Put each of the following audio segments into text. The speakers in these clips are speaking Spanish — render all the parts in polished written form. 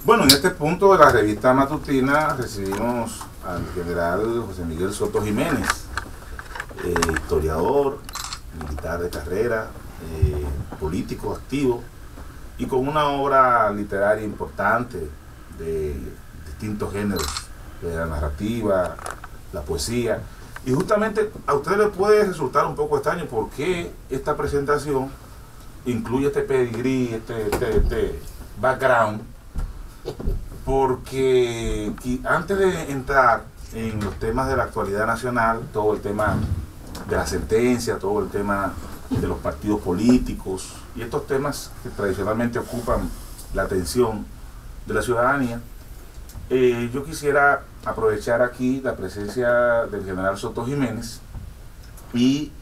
Bueno, en este punto de la revista matutina recibimos al general José Miguel Soto Jiménez, historiador, militar de carrera, político activo y con una obra literaria importante de distintos géneros, de la narrativa, la poesía. Y justamente a ustedes les puede resultar un poco extraño por qué esta presentación incluye este pedigrí, este background, porque antes de entrar en los temas de la actualidad nacional, todo el tema de la sentencia, todo el tema de los partidos políticos y estos temas que tradicionalmente ocupan la atención de la ciudadanía, yo quisiera aprovechar aquí la presencia del general Soto Jiménez y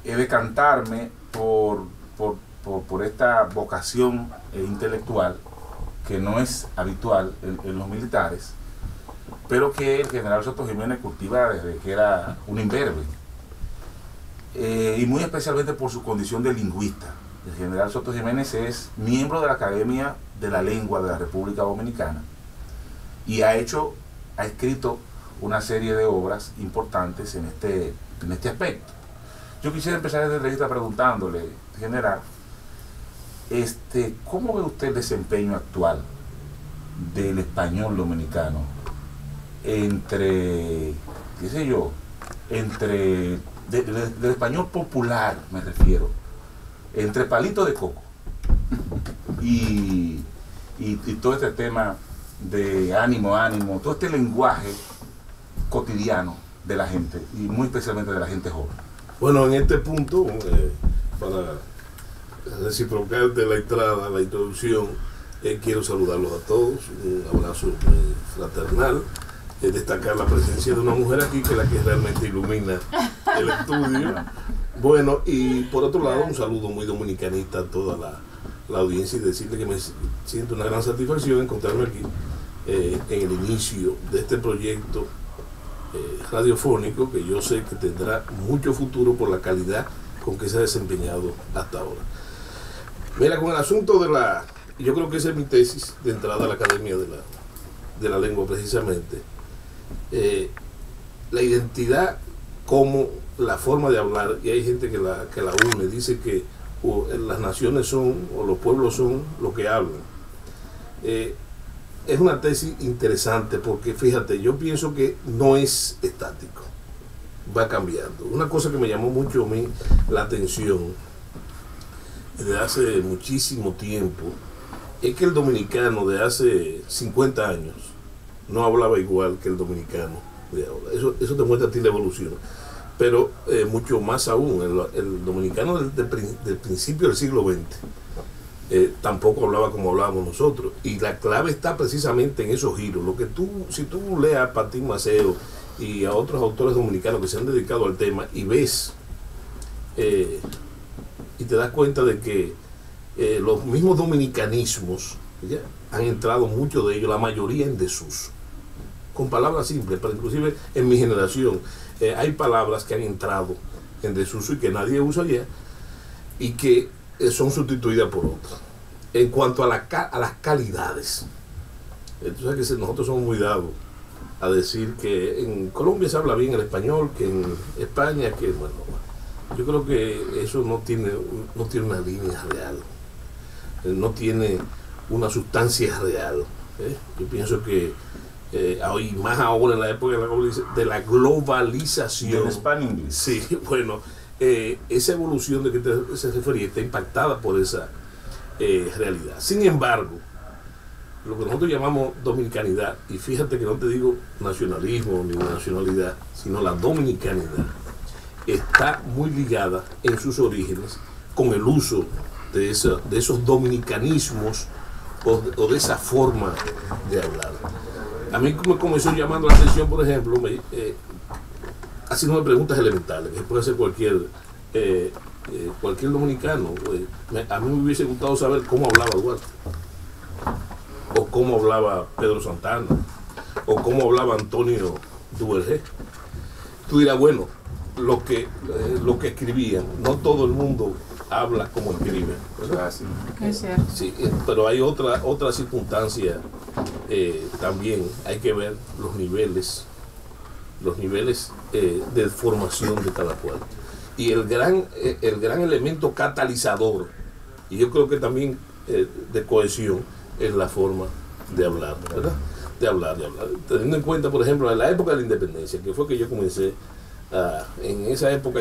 decantarme por esta vocación intelectual que no es habitual en los militares, pero que el general Soto Jiménez cultiva desde que era un imberbe, y muy especialmente por su condición de lingüista. El general Soto Jiménez es miembro de la Academia de la Lengua de la República Dominicana y ha escrito una serie de obras importantes en este aspecto. Yo quisiera empezar esta entrevista preguntándole, general, ¿cómo ve usted el desempeño actual del español dominicano del español popular, me refiero, entre palito de coco y todo este tema de ánimo, todo este lenguaje cotidiano de la gente y muy especialmente de la gente joven? Bueno, en este punto, para reciprocarte la entrada, la introducción, quiero saludarlos a todos, un abrazo fraternal, destacar la presencia de una mujer aquí que es la que realmente ilumina el estudio. Bueno, y por otro lado, un saludo muy dominicanista a toda la audiencia y decirle que me siento una gran satisfacción encontrarme aquí en el inicio de este proyecto radiofónico que yo sé que tendrá mucho futuro por la calidad con que se ha desempeñado hasta ahora. Mira, con el asunto yo creo que esa es mi tesis de entrada a la Academia de la Lengua precisamente, la identidad como la forma de hablar, y hay gente que la une, dice que las naciones son, o los pueblos son lo que hablan. Es una tesis interesante porque fíjate, yo pienso que no es estático, va cambiando. Una cosa que me llamó mucho a mí la atención desde hace muchísimo tiempo es que el dominicano de hace 50 años no hablaba igual que el dominicano de ahora. Eso te muestra a ti la evolución. Pero mucho más aún, el dominicano del principio del siglo XX tampoco hablaba como hablábamos nosotros. Y la clave está precisamente en esos giros. Si tú leas a Patín Maceo y a otros autores dominicanos que se han dedicado al tema y ves y te das cuenta de que los mismos dominicanismos han entrado, muchos de ellos, la mayoría en desuso, con palabras simples, pero inclusive en mi generación hay palabras que han entrado en desuso y que nadie usa ya y que son sustituidas por otras. En cuanto a las calidades, tú sabes que nosotros somos muy dados a decir que en Colombia se habla bien el español, que en España, que bueno, yo creo que eso no tiene una línea real, no tiene una sustancia real. Yo pienso que hoy, más ahora en la época de la globalización, del Spanish English. Sí, bueno, esa evolución de que se refería está impactada por esa realidad. Sin embargo, lo que nosotros llamamos dominicanidad, y fíjate que no te digo nacionalismo ni nacionalidad, sino la dominicanidad, está muy ligada en sus orígenes con el uso de esos dominicanismos o de esa forma de hablar. A mí me comenzó llamando la atención, por ejemplo, haciéndome preguntas elementales, que puede hacer cualquier dominicano. A mí me hubiese gustado saber cómo hablaba Duarte, o cómo hablaba Pedro Santana, o cómo hablaba Antonio Duvergé. Tú dirás, bueno, lo que escribían, no todo el mundo habla como escribe, ¿verdad? Así. Es cierto. Sí, pero hay otra circunstancia también, hay que ver los niveles de formación de cada cual. Y el gran elemento catalizador, y yo creo que también de cohesión, es la forma de hablar, ¿verdad? De hablar. Teniendo en cuenta, por ejemplo, en la época de la independencia, que fue que yo comencé, en esa época,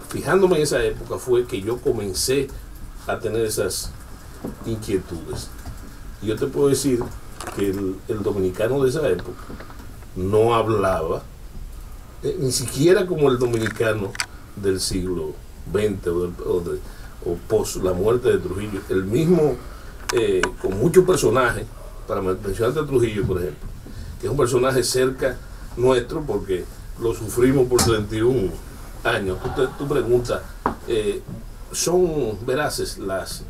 fijándome en esa época, fue que yo comencé a tener esas inquietudes. Y yo te puedo decir que el dominicano de esa época no hablaba, ni siquiera como el dominicano del siglo XX o post la muerte de Trujillo, el mismo, con muchos personajes, para mencionarte a Trujillo, por ejemplo, que es un personaje cerca nuestro porque lo sufrimos por 31 años. Tú preguntas, ¿son veraces las...?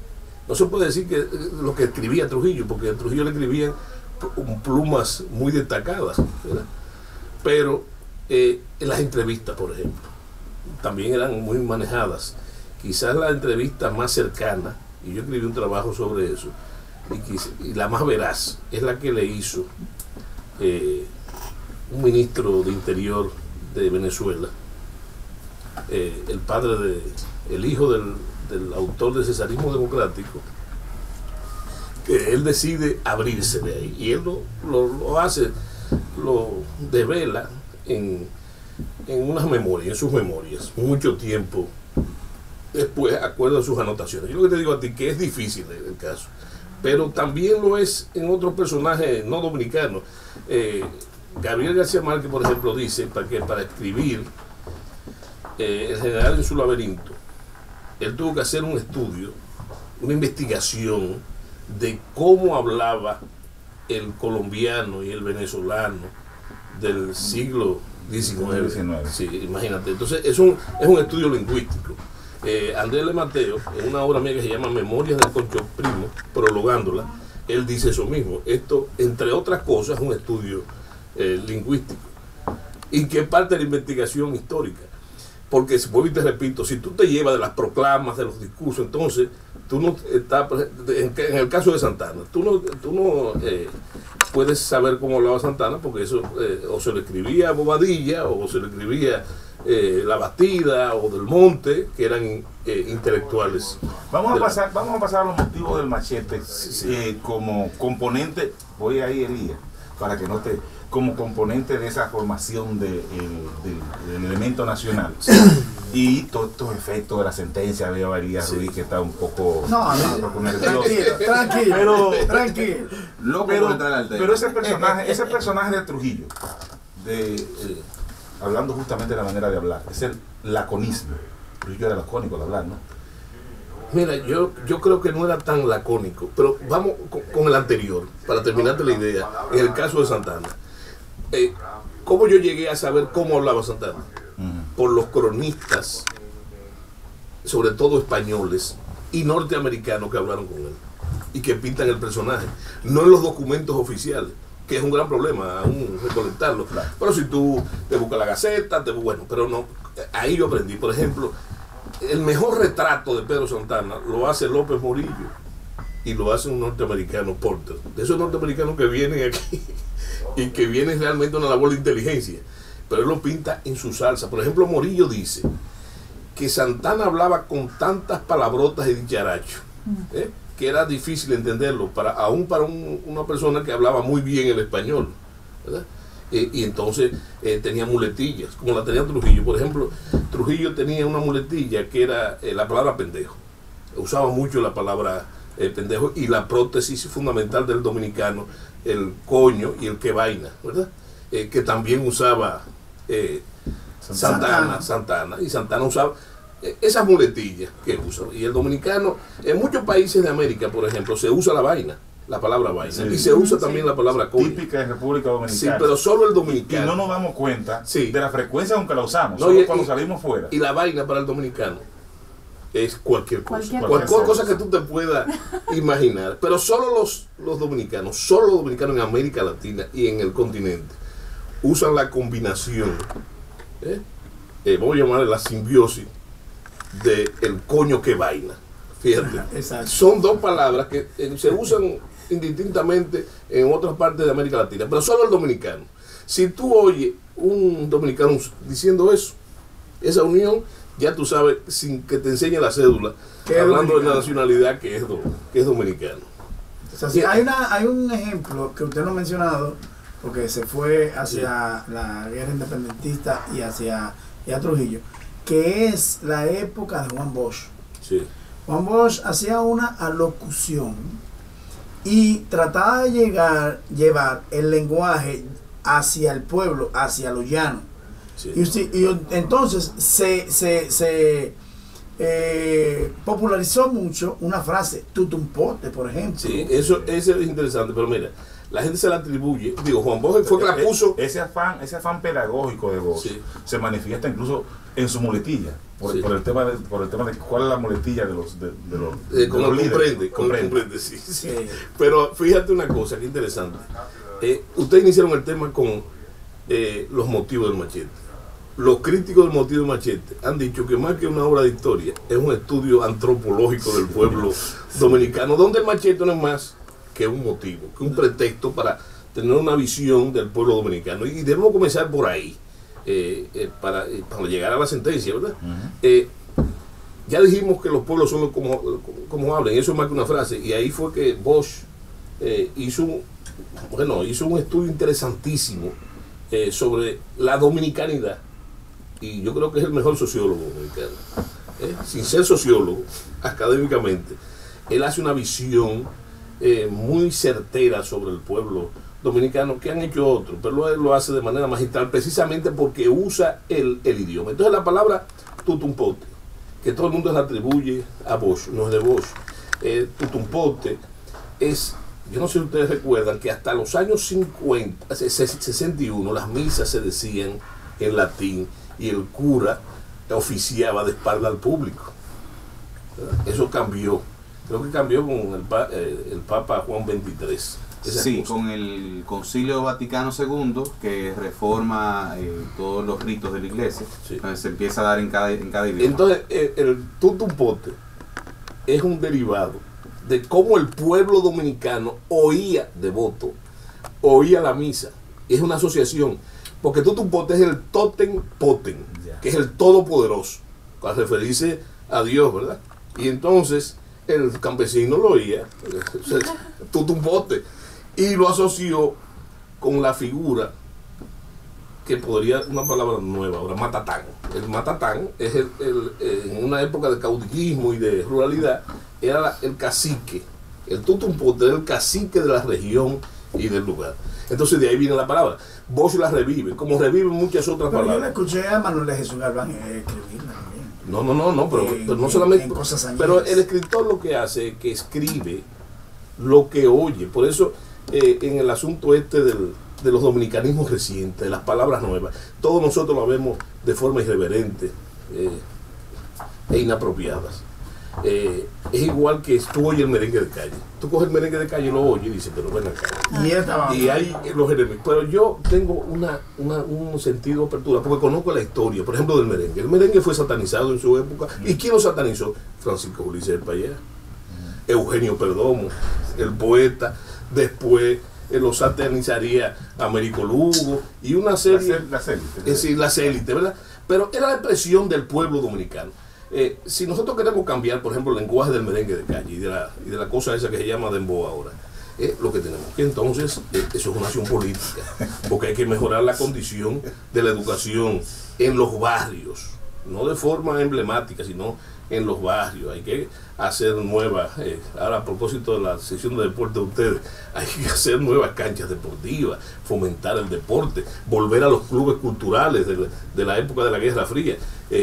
No se puede decir que lo que escribía Trujillo, porque a Trujillo le escribían plumas muy destacadas, ¿verdad? Pero en las entrevistas, por ejemplo, también eran muy manejadas. Quizás la entrevista más cercana, y yo escribí un trabajo sobre eso, y la más veraz, es la que le hizo un ministro de Interior de Venezuela, el hijo del autor del Cesarismo Democrático, que él decide abrirse de ahí, y él lo hace, lo devela en unas memorias, en sus memorias, mucho tiempo después, acuerdo a sus anotaciones. Yo lo que te digo a ti, que es difícil el caso, pero también lo es en otros personajes no dominicanos. Gabriel García Márquez, por ejemplo, dice que para escribir El general en su laberinto, él tuvo que hacer un estudio, una investigación de cómo hablaba el colombiano y el venezolano del siglo XIX. Sí, imagínate. Entonces es un estudio lingüístico. Andrés Le Mateo, en una obra mía que se llama Memorias del Concho Primo, prologándola, él dice eso mismo. Esto, entre otras cosas, es un estudio lingüístico y que es parte de la investigación histórica. Porque, vuelvo y te repito, si tú te llevas de las proclamas, de los discursos, entonces tú no estás, en el caso de Santana, tú no puedes saber cómo hablaba Santana, porque eso o se le escribía Bobadilla, o se le escribía La Bastida, o Del Monte, que eran intelectuales. Vamos a pasar a los motivos del machete, como componente, voy ahí, Elías, para que no te... como componente de esa formación del elemento nacional. Sí. Y todos estos efectos de la sentencia, veo a Elías Ruiz que está un poco... Tranquilo. Pero ese personaje de Trujillo, hablando justamente de la manera de hablar, es el laconismo. Trujillo era lacónico al hablar, ¿no? Mira, yo creo que no era tan lacónico, pero vamos con el anterior, para terminarte la idea, en el caso de Santana. ¿Cómo yo llegué a saber cómo hablaba Santana? Por los cronistas, sobre todo españoles y norteamericanos, que hablaron con él y que pintan el personaje, no en los documentos oficiales, que es un gran problema aún recolectarlo. Claro. Pero si tú te buscas la Gaceta, bueno, pero no, ahí yo aprendí. Por ejemplo, el mejor retrato de Pedro Santana lo hace López Morillo y lo hace un norteamericano, Porter, de esos norteamericanos que vienen aquí y que vienen realmente a una labor de inteligencia, pero él lo pinta en su salsa. Por ejemplo, Morillo dice que Santana hablaba con tantas palabrotas y dicharachos, que era difícil entenderlo, aún para una persona que hablaba muy bien el español, ¿verdad? Y entonces tenía muletillas, como la tenía Trujillo. Por ejemplo, Trujillo tenía una muletilla que era la palabra pendejo. Usaba mucho la palabra pendejo, y la prótesis fundamental del dominicano, el coño y el que vaina, ¿verdad? Que también usaba Santana, y Santana usaba esas muletillas que usa. Y el dominicano, en muchos países de América, por ejemplo, se usa la vaina, la palabra vaina, y se usa también la palabra coño. Típica de República Dominicana. Sí, pero solo el dominicano. Y no nos damos cuenta de la frecuencia con que la usamos, cuando salimos fuera. Y la vaina para el dominicano es cualquier cosa. Cualquier cosa que tú te puedas imaginar. Pero solo los dominicanos en América Latina y en el continente usan la combinación, vamos a llamarle la simbiosis de el coño que vaina. Fíjate, Exacto. son dos palabras que se usan indistintamente en otras partes de América Latina, pero solo el dominicano. Si tú oyes un dominicano diciendo eso, esa unión, ya tú sabes, sin que te enseñe la cédula, hablando de la nacionalidad que es dominicano. O sea, sí, hay un ejemplo que usted no ha mencionado, porque se fue hacia la guerra independentista y hacia Trujillo, que es la época de Juan Bosch. Sí. Juan Bosch hacía una alocución y trataba de llevar el lenguaje hacia el pueblo, hacia lo llano. Sí. Y entonces se popularizó mucho una frase, tutumpote, por ejemplo. Sí, eso es interesante, pero mira, la gente se la atribuye. Digo, Juan Bosch fue que la puso. Ese afán pedagógico de Bosch Sí. se manifiesta incluso en su muletilla, por el tema de cuál es la muletilla de los Como líderes. comprende, sí. Sí. Pero fíjate una cosa que interesante. Ustedes iniciaron el tema con los motivos del machete. Los críticos del motivo del machete han dicho que más que una obra de historia, es un estudio antropológico del pueblo dominicano, donde el machete no es más que un motivo, que un pretexto para tener una visión del pueblo dominicano. Y debemos comenzar por ahí, para llegar a la sentencia, ¿verdad? Ya dijimos que los pueblos son como hablan, eso es más que una frase, y ahí fue que Bosch hizo un estudio interesantísimo sobre la dominicanidad, y yo creo que es el mejor sociólogo dominicano, sin ser sociólogo, académicamente, él hace una visión muy certera sobre el pueblo dominicano que han hecho otros, pero él lo hace de manera magistral precisamente porque usa el idioma. Entonces la palabra tutumpote, que todo el mundo la atribuye a Bosch, no es de Bosch. Tutumpote es, yo no sé si ustedes recuerdan que hasta los años 61 las misas se decían en latín y el cura oficiaba de espalda al público. Eso cambió. Creo que cambió con el Papa Juan XXIII. Sí, con el Concilio Vaticano II, que reforma todos los ritos de la iglesia. Sí. Entonces se empieza a dar en cada idioma. Entonces, el tutumpote es un derivado de cómo el pueblo dominicano oía devoto, oía la misa. Es una asociación, porque tutumpote es el totem poten, que es el todopoderoso, para referirse a Dios, ¿verdad? Y entonces el campesino lo oía, tutumpote, y lo asoció con la figura que podría, una palabra nueva ahora, matatán. El matatán es en una época de caudillismo y de ruralidad, era el cacique. El tutumpote era el cacique de la región y del lugar. Entonces de ahí viene la palabra. Bosch la revive, como reviven muchas otras Pero yo le palabras. escuché a Manuel de Jesús Galván escribirla también. No, pero no solamente. En cosas añejas. Pero el escritor lo que hace es que escribe lo que oye. Por eso, en el asunto de los dominicanismos recientes, de las palabras nuevas, todos nosotros lo vemos de forma irreverente e inapropiadas. Es igual que tú oyes el merengue de calle. Tú coges el merengue de calle y lo oyes y dices, pero ven acá. Y hay los enemigos. Pero yo tengo un sentido de apertura, porque conozco la historia, por ejemplo, del merengue. El merengue fue satanizado en su época. ¿Y quién lo satanizó? Francisco Ulises del Payá, Eugenio Perdomo, el poeta. Después lo satanizaría Américo Lugo y una serie. Las élites. Es decir, las élites, ¿verdad? Pero era la expresión del pueblo dominicano. Si nosotros queremos cambiar, por ejemplo, el lenguaje del merengue de calle y de la cosa esa que se llama dembow ahora, lo que tenemos que entonces, eso es una acción política, porque hay que mejorar la condición de la educación en los barrios, no de forma emblemática, sino en los barrios. Hay que hacer nuevas, ahora a propósito de la sección de deporte de ustedes, hay que hacer nuevas canchas deportivas, fomentar el deporte, volver a los clubes culturales de la época de la Guerra Fría.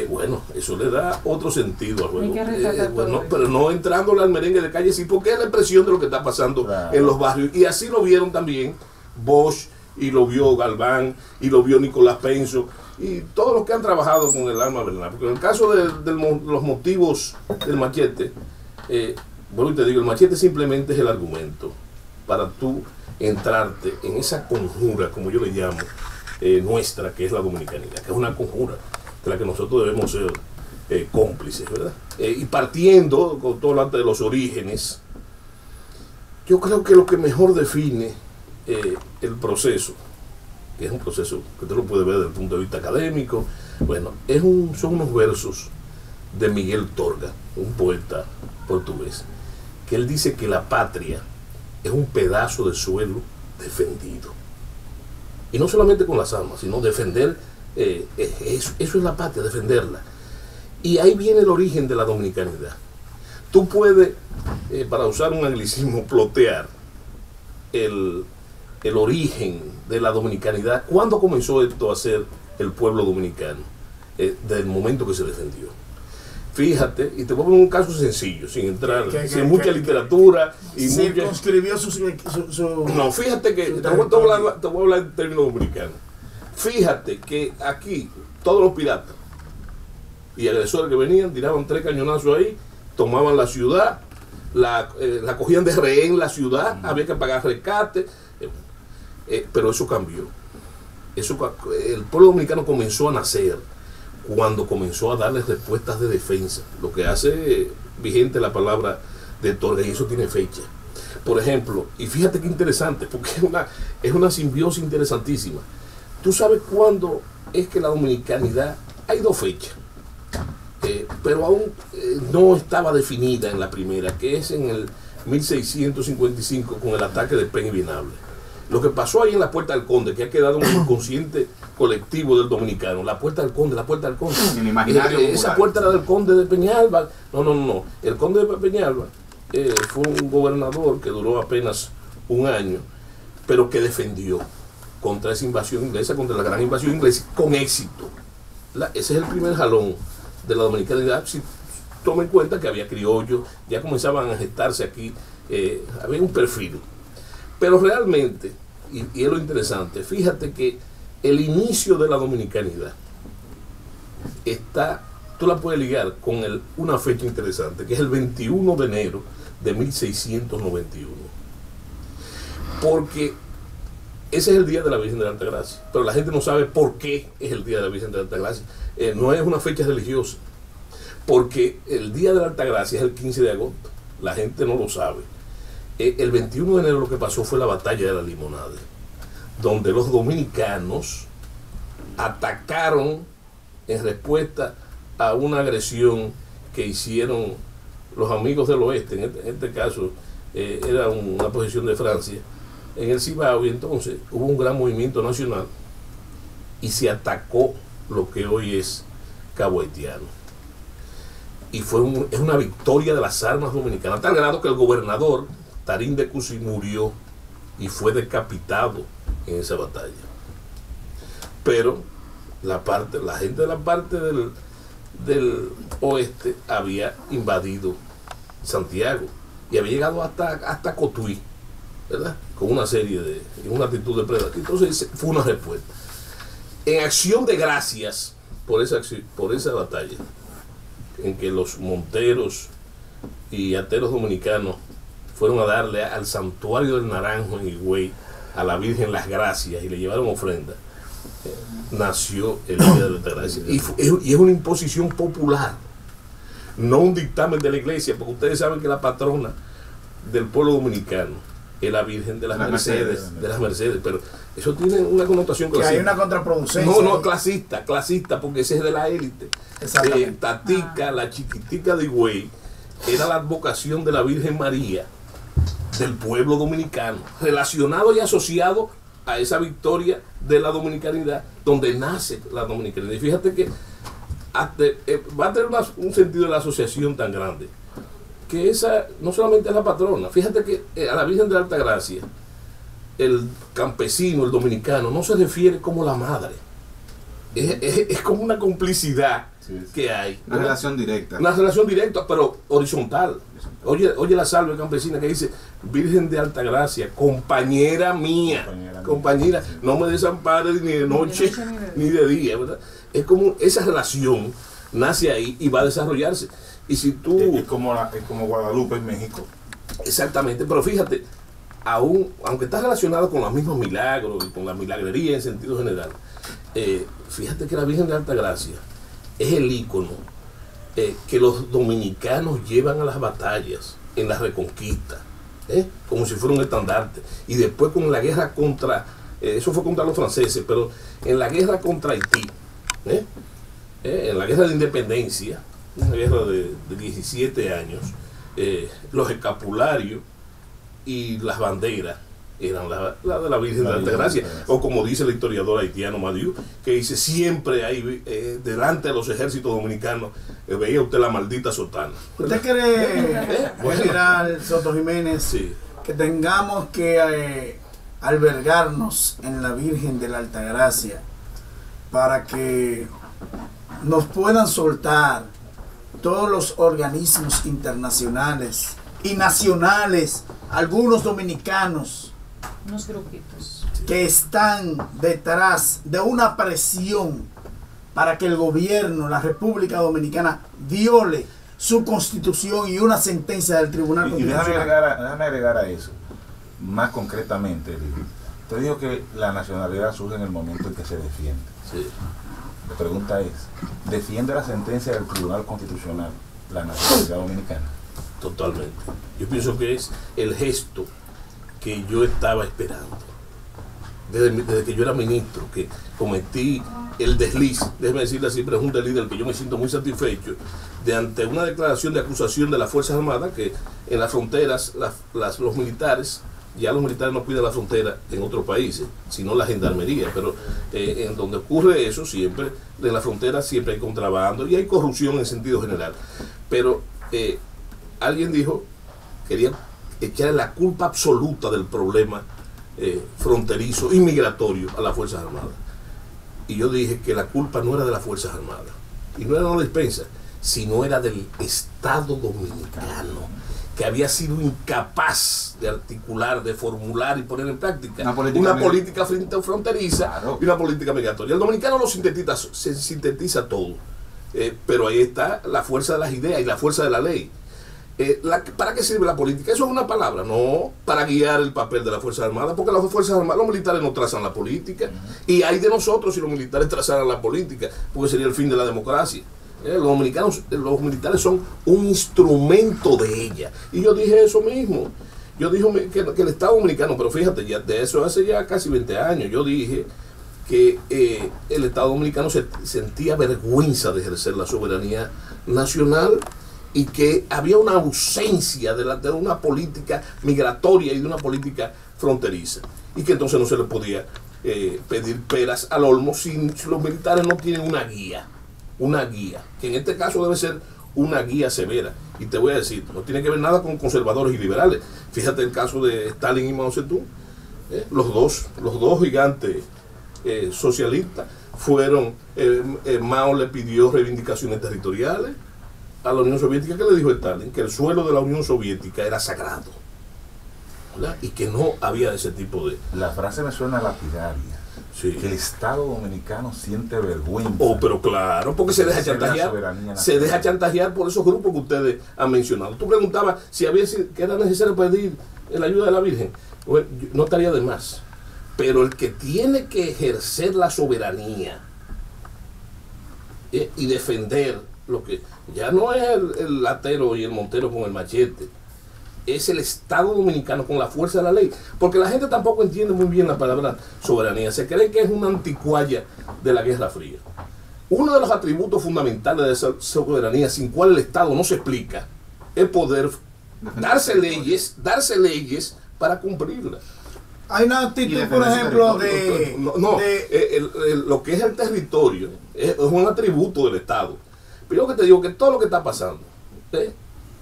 Bueno, eso le da otro sentido al juego. Bueno, pero no entrándole al merengue de calle, sí, porque es la expresión de lo que está pasando en los barrios. Y así lo vieron también Bosch, y lo vio Galván, y lo vio Nicolás Penso, y todos los que han trabajado con el alma Bernal. Porque en el caso de los motivos del machete, bueno, te digo, el machete simplemente es el argumento para tú entrarte en esa conjura, como yo le llamo, nuestra, que es la dominicanidad, que es una conjura de la que nosotros debemos ser cómplices, ¿verdad? Y partiendo con todo lo de los orígenes, yo creo que lo que mejor define el proceso, que es un proceso que usted lo puede ver desde el punto de vista académico, bueno, son unos versos de Miguel Torga, un poeta portugués, que él dice que la patria es un pedazo de suelo defendido. Y no solamente con las armas, sino defender, eso es la patria, defenderla. Y ahí viene el origen de la dominicanidad. Tú puedes, para usar un anglicismo, plotear el origen de la dominicanidad. ¿Cuándo comenzó esto a ser el pueblo dominicano? Del momento que se defendió. Fíjate, y te voy a poner un caso sencillo, sin entrar, sin mucha literatura. Y circunscribió su No, fíjate que, te voy a hablar en términos dominicanos. Fíjate que aquí, todos los piratas y agresores que venían, tiraban 3 cañonazos ahí, tomaban la ciudad, la cogían de rehén la ciudad, había que pagar rescate, pero eso cambió. El pueblo dominicano comenzó a nacer cuando comenzó a darle respuestas de defensa, lo que hace vigente la palabra de Torga, y eso tiene fecha. Por ejemplo, y fíjate qué interesante, porque es una simbiosis interesantísima. Tú sabes cuándo es que la dominicanidad, hay 2 fechas, pero aún no estaba definida en la primera, que es en el 1655 con el ataque de Peña y Vinable. Lo que pasó ahí en la Puerta del Conde, que ha quedado en el inconsciente colectivo del dominicano, la Puerta del Conde, la Puerta del Conde. En el imaginario esa puerta era del Conde de Peñalba. No. El Conde de Peñalba fue un gobernador que duró apenas un año, pero que defendió contra esa invasión inglesa, contra la gran invasión inglesa, con éxito. Ese es el primer jalón de la dominicanidad. Si toma en cuenta que había criollos, ya comenzaban a gestarse aquí, había un perfil. Pero realmente, y es lo interesante, fíjate que el inicio de la dominicanidad tú la puedes ligar con una fecha interesante, que es el 21 de enero de 1691. Porque ese es el día de la Virgen de la Altagracia, pero la gente no sabe por qué es el día de la Virgen de la Altagracia. No es una fecha religiosa, porque el día de la Altagracia es el 15 de agosto, la gente no lo sabe. El 21 de enero lo que pasó fue la batalla de la Limonada, donde los dominicanos atacaron en respuesta a una agresión que hicieron los amigos del oeste, en este caso era una posición de Francia, en el Cibao, y entonces hubo un gran movimiento nacional y se atacó lo que hoy es Cabo Haitiano. Y es una victoria de las armas dominicanas, a tal grado que el gobernador Tarín de Cusi murió y fue decapitado en esa batalla. Pero la gente de la parte del oeste había invadido Santiago y había llegado hasta Cotuí, ¿verdad? Con una actitud de predatoria. Entonces fue una respuesta. En acción de gracias por esa batalla, en que los monteros y ateros dominicanos fueron a darle al santuario del Naranjo en Higüey, a la Virgen las gracias, y le llevaron ofrenda, nació el Día de la Altagracia. Y es una imposición popular, no un dictamen de la iglesia, porque ustedes saben que la patrona del pueblo dominicano es la Virgen de las Mercedes, pero eso tiene una connotación clasista. Que hay una contraproducencia. No, clasista, porque ese es de la élite. Tatica, la chiquitica de Higüey, era la advocación de la Virgen María del pueblo dominicano, relacionado y asociado a esa victoria de la dominicanidad, donde nace la dominicanidad. Y fíjate que va a tener un sentido de la asociación tan grande, que esa no solamente es la patrona. Fíjate que a la Virgen de la Altagracia, el campesino, el dominicano, no se refiere como la madre. Es como una complicidad que hay. Una relación directa. Una relación directa, pero horizontal. Oye la salve campesina que dice: Virgen de Altagracia, compañera mía, compañera, no me desampares ni de noche ni de día, ¿verdad? Es como esa relación nace ahí y va a desarrollarse. Y si tú... Es como Guadalupe en México. Exactamente, pero fíjate, aunque está relacionado con los mismos milagros y con la milagrería en sentido general, fíjate que la Virgen de Altagracia es el ícono que los dominicanos llevan a las batallas en la reconquista, como si fuera un estandarte, y después con la guerra contra, eso fue contra los franceses, pero en la guerra contra Haití, en la guerra de independencia, una guerra de 17 años, los escapularios y las banderas eran la de la Virgen de la Altagracia, o como dice el historiador haitiano Madiu, que dice siempre hay delante de los ejércitos dominicanos, veía usted la maldita sotana. ¿Usted cree, general Soto Jiménez, sí, que tengamos que albergarnos en la Virgen de la Altagracia para que nos puedan soltar todos los organismos internacionales y nacionales, algunos dominicanos, unos grupitos que están detrás de una presión para que el gobierno, la República Dominicana, viole su constitución y una sentencia del Tribunal Y Constitucional? déjame agregar a eso, más concretamente, te digo que la nacionalidad surge en el momento en que se defiende. sí. La pregunta es, ¿defiende la sentencia del Tribunal Constitucional la nacionalidad dominicana? Totalmente. Yo pienso que es el gesto que yo estaba esperando. Desde que yo era ministro, que cometí el desliz, déjeme decirle así, pero es un desliz del que yo me siento muy satisfecho, de ante una declaración de acusación de las Fuerzas Armadas, que en las fronteras los militares, ya los militares no cuidan la frontera en otros países, sino la gendarmería, pero en donde ocurre eso siempre, en la frontera siempre hay contrabando y hay corrupción en sentido general. Pero alguien dijo, quería echarle la culpa absoluta del problema fronterizo y migratorio a las Fuerzas Armadas. Y yo dije que la culpa no era de las Fuerzas Armadas, y no era de la despensa, sino era del Estado Dominicano, que había sido incapaz de articular, de formular y poner en práctica una política fronteriza, claro, y una política migratoria. El dominicano se sintetiza todo, pero ahí está la fuerza de las ideas y la fuerza de la ley. ¿Para qué sirve la política? Eso es una palabra, no para guiar el papel de las Fuerzas Armadas, porque las Fuerzas Armadas, los militares no trazan la política, y hay de nosotros si los militares trazaran la política, porque sería el fin de la democracia. Los militares son un instrumento de ella, y yo dije eso mismo. Yo dije que el Estado Dominicano, pero fíjate, ya de eso hace ya casi 20 años, yo dije que el Estado Dominicano sentía vergüenza de ejercer la soberanía nacional, y que había una ausencia de una política migratoria y de una política fronteriza, y que entonces no se le podía pedir peras al olmo si los militares no tienen una guía, que en este caso debe ser una guía severa. Y te voy a decir, no tiene que ver nada con conservadores y liberales. Fíjate el caso de Stalin y Mao Zedong, los dos gigantes socialistas fueron, Mao le pidió reivindicaciones territoriales a la Unión Soviética. ¿Qué le dijo Stalin? Que el suelo de la Unión Soviética era sagrado, ¿verdad? Y que no había ese tipo de... La frase me suena lapidaria. Sí. Que el Estado Dominicano siente vergüenza. Oh, pero claro, porque se deja chantajear. Se deja chantajear por esos grupos que ustedes han mencionado. Tú preguntabas si que era necesario pedir la ayuda de la Virgen. Bueno, no estaría de más. Pero el que tiene que ejercer la soberanía y defender lo que ya no es el latero y el montero con el machete, es el Estado Dominicano con la fuerza de la ley, porque la gente tampoco entiende muy bien la palabra soberanía, se cree que es una anticualla de la Guerra Fría. Uno de los atributos fundamentales de esa soberanía, sin cual el Estado no se explica, es poder darse leyes para cumplirlas. Hay una actitud, por ejemplo, lo que es el territorio es un atributo del Estado. Pero yo que te digo que todo lo que está pasando,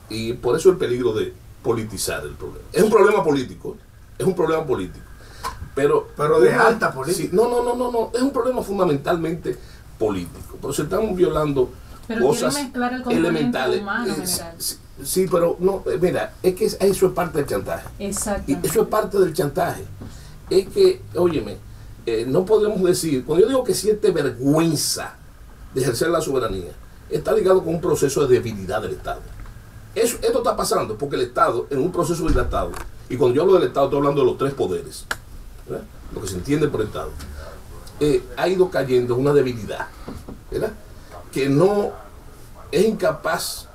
y por eso el peligro de politizar el problema. Es un problema político, pero de alta política. Sí, no, es un problema fundamentalmente político, pero se están violando cosas elementales. Sí, pero no, mira, es que eso es parte del chantaje. Exactamente. Y eso es parte del chantaje. Es que, óyeme, no podemos decir, cuando yo digo que siente vergüenza de ejercer la soberanía, está ligado con un proceso de debilidad del Estado. Esto está pasando porque el Estado, en un proceso dilatado, y cuando yo hablo del Estado estoy hablando de los tres poderes, ¿verdad? Lo que se entiende por Estado, ha ido cayendo en una debilidad, ¿verdad? Que no es incapaz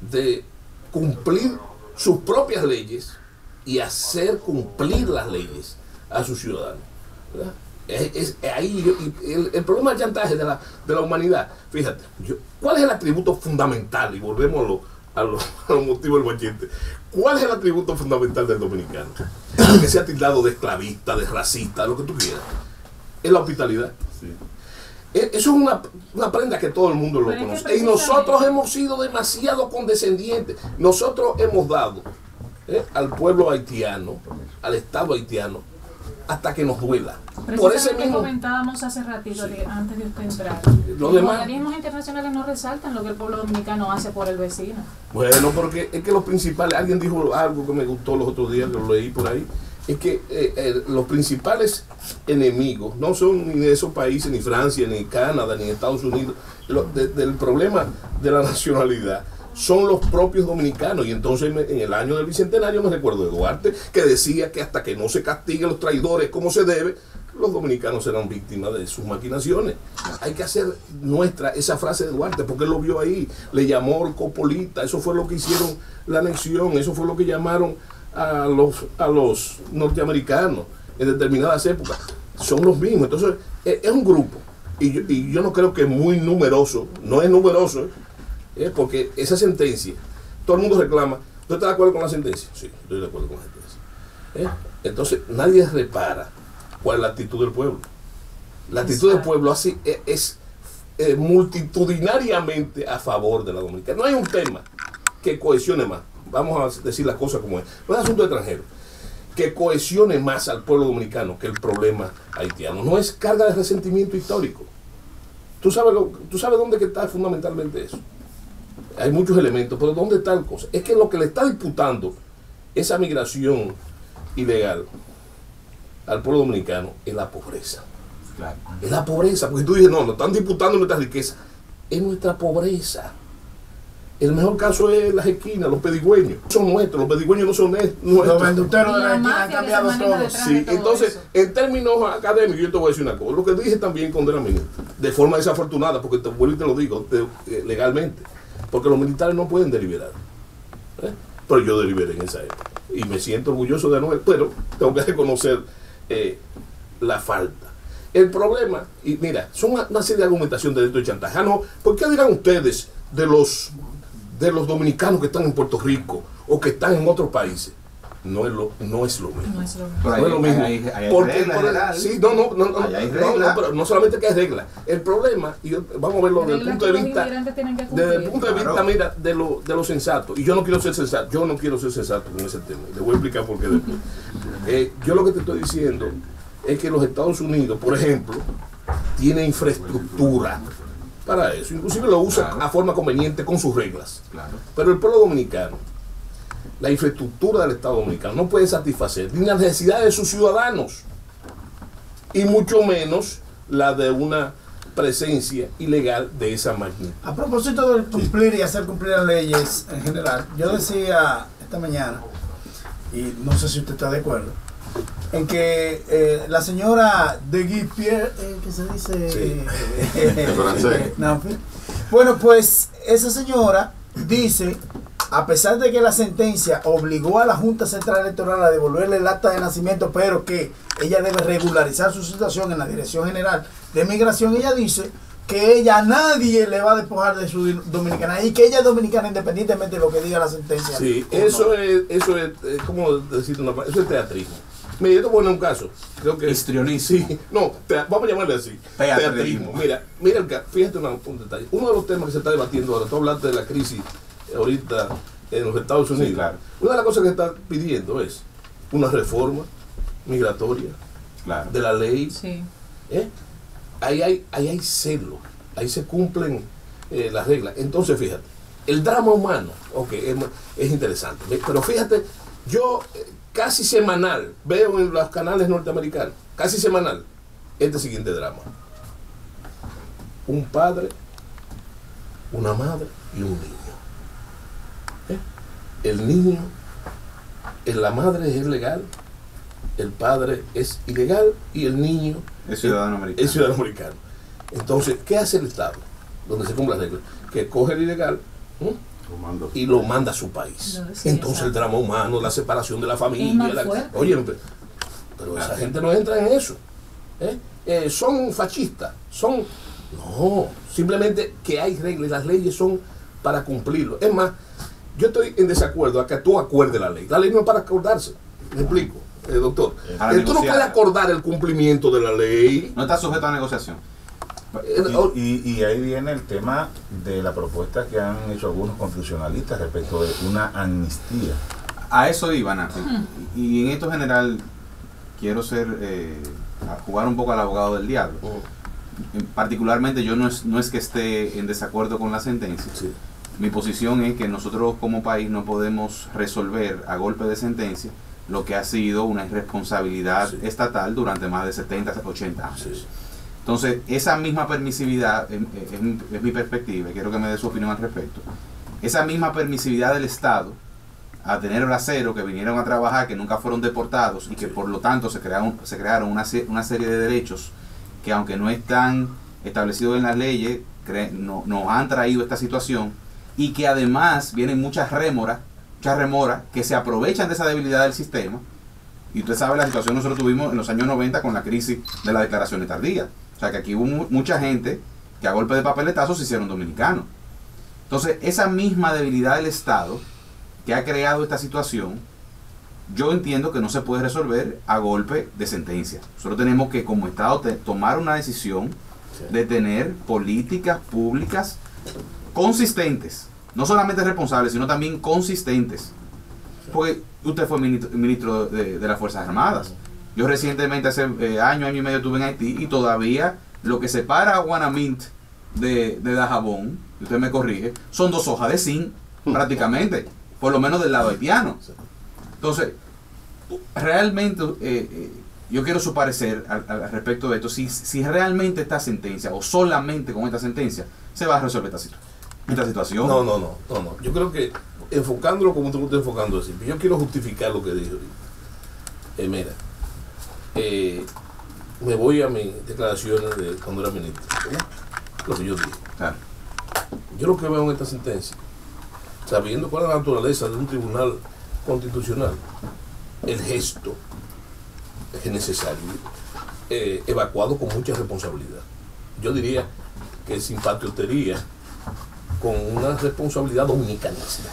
de cumplir sus propias leyes y hacer cumplir las leyes a sus ciudadanos, ¿verdad? Ahí el problema del chantaje de la humanidad. Fíjate, ¿cuál es el atributo fundamental? Y volvemos a los motivos del machete. ¿Cuál es el atributo fundamental del dominicano? Que sea tildado de esclavista, de racista, lo que tú quieras. Es la hospitalidad. Sí. Eso es una prenda que todo el mundo lo conoce. Y nosotros hemos sido demasiado condescendientes. Nosotros hemos dado al pueblo haitiano, al Estado haitiano, hasta que nos duela. Por ese mismo comentábamos hace ratito, sí, antes de usted entrar. Los Los demás organismos internacionales no resaltan lo que el pueblo dominicano hace por el vecino. Bueno, porque es que los principales, alguien dijo algo que me gustó los otros días, que lo leí por ahí, es que los principales enemigos no son ni de esos países, ni Francia, ni Canadá, ni Estados Unidos, del problema de la nacionalidad son los propios dominicanos. Y entonces en el año del Bicentenario me recuerdo de Duarte, que decía que hasta que no se castiguen los traidores como se debe, los dominicanos serán víctimas de sus maquinaciones. Hay que hacer nuestra esa frase de Duarte, porque él lo vio ahí, le llamó copolita, eso fue lo que hicieron la anexión, eso fue lo que llamaron a los norteamericanos en determinadas épocas. Son los mismos. Entonces es un grupo, y yo no creo que es muy numeroso, no es numeroso, porque esa sentencia, todo el mundo reclama. ¿Tú estás de acuerdo con la sentencia? Sí, estoy de acuerdo con la sentencia. Entonces nadie repara cuál es la actitud del pueblo. La actitud del pueblo así es multitudinariamente a favor de la dominicana. No hay un tema que cohesione más. Vamos a decir las cosas como es. No es asunto extranjero. Que cohesione más al pueblo dominicano que el problema haitiano. No es carga de resentimiento histórico. ¿Tú sabes dónde que está fundamentalmente eso? Hay muchos elementos, pero ¿dónde está la cosa? Es que lo que le está disputando esa migración ilegal al pueblo dominicano es la pobreza. Claro. Es la pobreza, porque tú dices, no, nos están disputando nuestra riqueza. Es nuestra pobreza. El mejor caso es las esquinas, los pedigüeños. Son nuestros, los pedigüeños no son nuestros. Los venduteros de la esquina han cambiado todo. Sí, entonces, en términos académicos, yo te voy a decir una cosa. Lo que dije también condenamiento, de forma desafortunada, porque te vuelvo y te lo digo legalmente, porque los militares no pueden deliberar. Pero yo deliberé en esa época. Y me siento orgulloso de no, pero tengo que reconocer la falta. El problema, y mira, son una serie de argumentación de derecho de chantaje. No, ¿por qué dirán ustedes de los dominicanos que están en Puerto Rico o que están en otros países? No es lo mismo. No es lo mismo. No es lo mismo. Porque sí, pero no solamente que hay reglas. El problema, y vamos a verlo desde el punto de vista, mira, de lo sensato. Y yo no quiero ser sensato, con ese tema. Le voy a explicar por qué después. Yo lo que te estoy diciendo es que los Estados Unidos, por ejemplo, tiene infraestructura para eso. Inclusive lo usa a forma conveniente con sus reglas. Claro. Pero el pueblo dominicano, la infraestructura del Estado dominicano no puede satisfacer ni las necesidades de sus ciudadanos, y mucho menos la de una presencia ilegal de esa magnitud. A propósito de cumplir y hacer cumplir las leyes en general, yo decía esta mañana, y no sé si usted está de acuerdo, en que la señora de Guy Pierre, ¿qué se dice? Sí. No, bueno, pues esa señora dice, a pesar de que la sentencia obligó a la Junta Central Electoral a devolverle el acta de nacimiento, pero que ella debe regularizar su situación en la Dirección General de Migración, ella dice que ella a nadie le va a despojar de su dominicana y que ella es dominicana independientemente de lo que diga la sentencia. Sí, eso es como decir una palabra, eso es teatrismo. Mira, yo te voy a poner un caso. Creo que histrionismo. Sí, no, vamos a llamarle así. Teatrismo. Mira, fíjate un detalle. Uno de los temas que se está debatiendo ahora, tú hablaste de la crisis ahorita en los Estados Unidos. Sí, claro. Una de las cosas que está pidiendo es una reforma migratoria, claro, de la ley. Sí. Ahí hay celo, ahí se cumplen las reglas. Entonces, fíjate, el drama humano, es interesante. Pero fíjate, yo casi semanal veo en los canales norteamericanos, casi semanal, este siguiente drama: un padre, una madre y un niño. El niño, la madre es legal, el padre es ilegal y el niño es ciudadano americano. Es ciudadano americano. Entonces, ¿qué hace el Estado? donde se cumplen las reglas, que coge el ilegal y lo manda a su país. Sí, entonces el exacto. drama humano, la separación de la Es familia, más fuerte. oye, pero esa gente no entra en eso. Son fascistas, no, simplemente que hay reglas, las leyes son para cumplirlo. Es más, yo estoy en desacuerdo a que tú acuerdes la ley no es para acordarse, me explico, doctor. Para Tú no negociar. puedes acordar el cumplimiento de la ley. No está sujeto a negociación. Y ahí viene el tema de la propuesta que han hecho algunos constitucionalistas respecto de una amnistía. A eso iban a y en esto general quiero a jugar un poco al abogado del diablo. Particularmente yo no es que esté en desacuerdo con la sentencia. Sí. Mi posición es que nosotros como país no podemos resolver a golpe de sentencia lo que ha sido una irresponsabilidad estatal durante más de 70, 80 años. Sí. Entonces, esa misma permisividad, es mi perspectiva, y quiero que me dé su opinión al respecto, esa misma permisividad del Estado a tener braceros que vinieron a trabajar, que nunca fueron deportados y que por lo tanto se crearon una serie de derechos que aunque no están establecidos en las leyes, nos han traído esta situación y que además vienen muchas rémoras que se aprovechan de esa debilidad del sistema. Y usted sabe la situación que nosotros tuvimos en los años 90 con la crisis de las declaraciones tardías. O sea que aquí hubo mucha gente que a golpe de papeletazo se hicieron dominicanos. Entonces, esa misma debilidad del Estado que ha creado esta situación, yo entiendo que no se puede resolver a golpe de sentencia. Nosotros tenemos que, como Estado, tomar una decisión de tener políticas públicas consistentes, no solamente responsables, sino también consistentes. Porque usted fue ministro de las Fuerzas Armadas. Yo recientemente, hace año y medio, estuve en Haití y todavía lo que separa a Guanamint de Dajabón, y usted me corrige, son 2 hojas de zinc, prácticamente, por lo menos del lado haitiano. Entonces, realmente yo quiero su parecer al respecto de esto, si realmente esta sentencia, o solamente con esta sentencia, se va a resolver esta situación. No. Yo creo que enfocándolo como tú estás enfocando, yo quiero justificar lo que dijo ahorita. Mira, me voy a mis declaraciones de cuando era ministro, ¿verdad? Lo que yo dije. Claro. Yo lo que veo en esta sentencia, sabiendo cuál es la naturaleza de un tribunal constitucional, el gesto es necesario, evacuado con mucha responsabilidad. Yo diría que sin patriotería, con una responsabilidad dominicanista.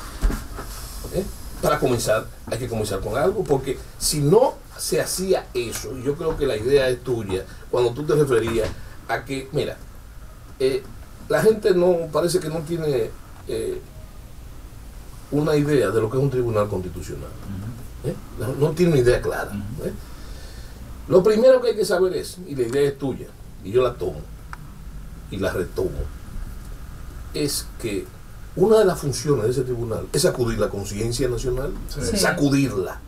Para comenzar, hay que comenzar con algo, porque si no se hacía eso, y yo creo que la idea es tuya, cuando tú te referías a que, mira, la gente no parece que no tiene una idea de lo que es un tribunal constitucional. No tiene una idea clara. Lo primero que hay que saber es, y la idea es tuya, y yo la tomo, y la retomo, es que una de las funciones de ese tribunal es sacudir la conciencia nacional, Sí. sacudirla,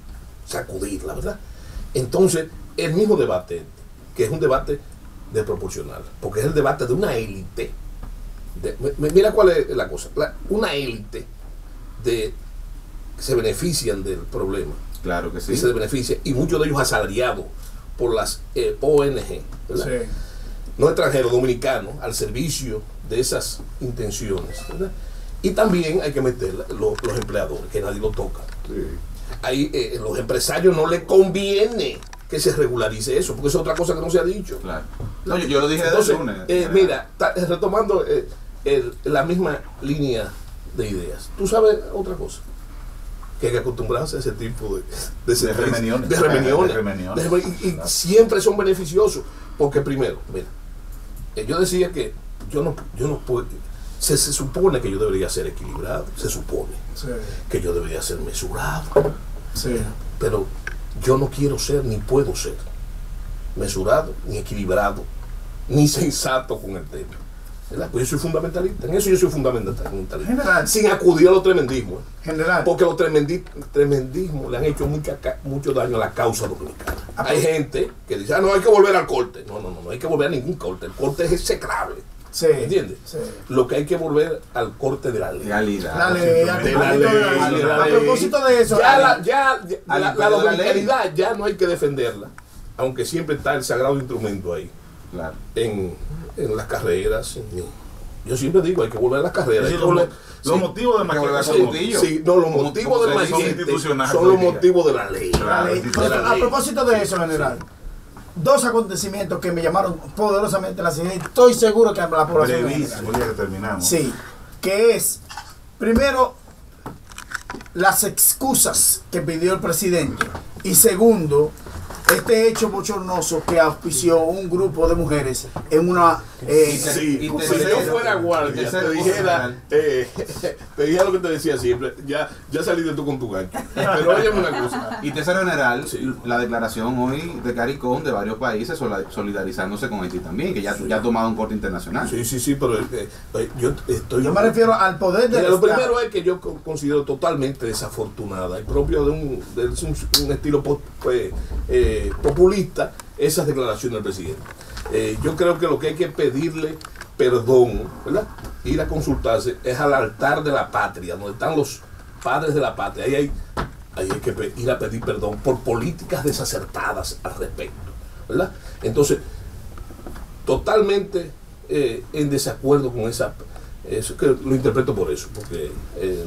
¿verdad? Entonces, el mismo debate, que es un debate desproporcional, porque es el debate de una élite. Mira cuál es la cosa, una élite que se benefician del problema. Claro que sí. Y se beneficia, y muchos de ellos asalariados por las ONG, ¿verdad? Sí. No extranjeros, dominicanos, al servicio de esas intenciones, ¿verdad? Y también hay que meter los empleadores, que nadie lo toca. Ahí los empresarios no les conviene que se regularice eso, porque es otra cosa que no se ha dicho. Claro. No, yo lo dije Entonces, desde el lunes. mira, retomando la misma línea de ideas, tú sabes otra cosa, que hay que acostumbrarse a ese tipo de remeniones. de remeniones. De remeniones. Y siempre son beneficiosos, porque primero, mira, yo decía que yo no puedo, se supone que yo debería ser equilibrado, se supone Sí. que yo debería ser mesurado, Sí. pero yo no quiero ser ni puedo ser mesurado, ni equilibrado, ni sensato con el tema, ¿verdad? Pues yo soy fundamentalista, en eso yo soy fundamentalista, General. sin acudir a los tremendismos, General. porque los tremendismos le han hecho mucho daño a la causa dominicana. Hay gente que dice, no hay que volver al corte. No hay que volver a ningún corte, el corte es execrable. Sí. ¿Entiendes? Sí. Lo que hay que volver al corte de la ley. Realidad. La ley, De la ley, a propósito de eso, La dominicanidad ya no hay que defenderla, aunque siempre está el sagrado instrumento ahí, Claro. en las carreras, Yo siempre digo, hay que volver a las carreras. Es decir, los motivos de que volver a Maquete Cotillo. Sí, no, los Como- motivos del como son machete institucionales son los hoy día. motivos de la ley. Claro, La ley. de la A ley. propósito de eso, general, dos acontecimientos que me llamaron poderosamente la atención y estoy seguro que a la población en brevísimo, general. ya que terminamos. Sí, que es, primero, las excusas que pidió el presidente y segundo, este hecho bochornoso que auspició un grupo de mujeres en una... Sí, Y si tercero- yo fuera y guardia, tercero, te dijera, te dijera lo que te decía siempre, ya salí tú con tu gancho. Pero óyeme una cosa. Y tercero general, Sí. la declaración hoy de CARICOM de varios países solidarizándose con Haití también, que ya ha tomado un corte internacional. Sí, pero yo estoy... Yo me refiero al poder de... Mira, lo primero es que yo considero totalmente desafortunada y propio de un estilo populista esas declaraciones del presidente. Yo creo que lo que hay que pedirle perdón, ¿verdad? Ir a consultarse es al altar de la patria, donde están los padres de la patria. Ahí hay que ir a pedir perdón por políticas desacertadas al respecto, ¿verdad? Entonces, totalmente en desacuerdo con eso que lo interpreto por eso, porque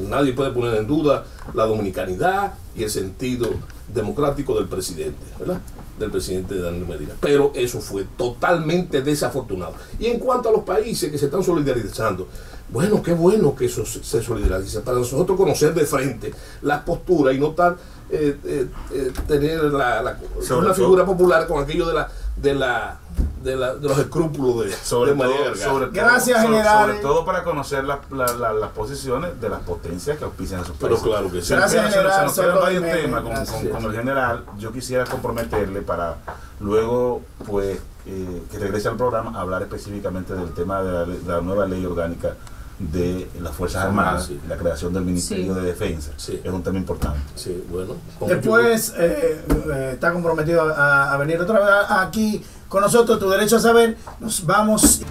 nadie puede poner en duda la dominicanidad y el sentido democrático del presidente, ¿verdad? Del presidente Danilo Medina. Pero eso fue totalmente desafortunado. Y en cuanto a los países que se están solidarizando, bueno, qué bueno que eso se solidarice. Para nosotros conocer de frente las posturas y no estar tener una figura popular con aquello de los escrúpulos de María Gargano. Gracias, general. Sobre todo para conocer las posiciones de las potencias que auspician a sus Pero países. claro que sí. Gracias, Se general. nos quedan Soto varios Jiménez, temas gracias. con el general. Yo quisiera comprometerle para luego, pues, que regrese al programa a hablar específicamente del tema de la nueva ley orgánica de las Fuerzas Armadas Sí. y la creación del Ministerio Sí. de Defensa. Sí. Es un tema importante. Sí, bueno. Después está comprometido a venir otra vez aquí con nosotros, Tu Derecho a Saber. Nos vamos.